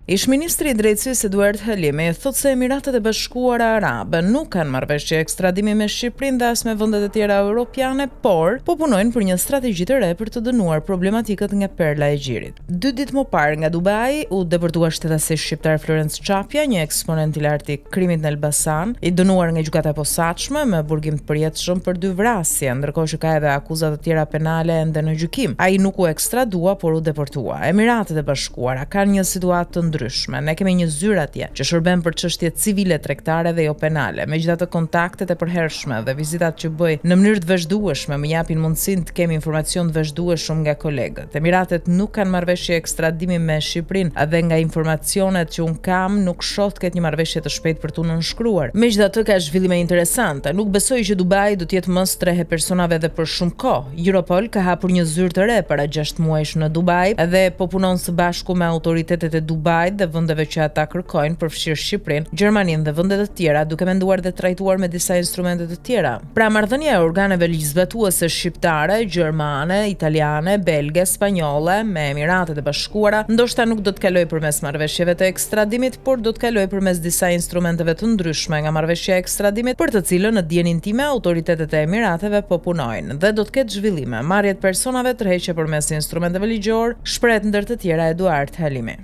Ish-ministri i Drejtësisë Eduard Halimi thotë se Emiratet e Bashkuara Arabe nuk kanë marrëveshje ekstradimi me Shqipërinë dhe as me vendet e tjera europiane, por po punojnë për një strategji të re për të dënuar problematikët nga perla e gjirit. 2 ditë më parë nga Dubai u deportua shtetasi shqiptar Florenc Çapja, një eksponent i lartë i krimit në Elbasan, i dënuar nga gjykata e posaçme me burgim të përjetshëm për 2 vrasje, ndërkohë që ka edhe akuza të tjera penale ende në gjykim. Ai nuk u ekstradua, por u deportua. Emiratet e Bashkuara kanë një situatë Ne kemi një zyrë atje që shërben për çështje civile tregtare dhe jo penale. Megjithatë, kontaktet e përhershme dhe vizitat që bëj në mënyrë të vazhdueshme më japin mundësinë të kemi informacion të vazhdueshëm nga kolegët. Emiratet nuk kanë marrëveshje ekstradimi me Shqipërinë dhe nga informacionet që un kam nuk shoh të ketë një marrëveshje të shpejtë për tu nënshkruar. Megjithatë, ka zhvillime interesante. Nuk besoj që Dubai do të jetë më strehe personave dhe për shumë kohë. Europol ka hapur një zyrë të re para 6 muajsh në Dubai dhe po punon së bashku me autoritetet e Dubai dhe vendeve që ata kërkojnë, përfshirë Shqipërinë, Gjermaninë dhe vende të tjera, duke menduar dhe trajtuar me disa instrumente të tjera. Pra, marrëdhënia e organeve ligjzbatuese shqiptare, gjermane, italiane, belge, spanjolle me Emiratet e Bashkuara ndoshta nuk do të kalojë përmes marrëveshjeve të ekstradimit, por do të kalojë përmes disa instrumenteve të ndryshme nga marrëveshja e ekstradimit, për të cilën në dijenin time autoritetet e Emirateve po punojnë dhe do të ketë zhvillime. Marrjet personave tërheqje përmes instrumenteve ligjor, shpreh ndër të tjera Eduard Halimi.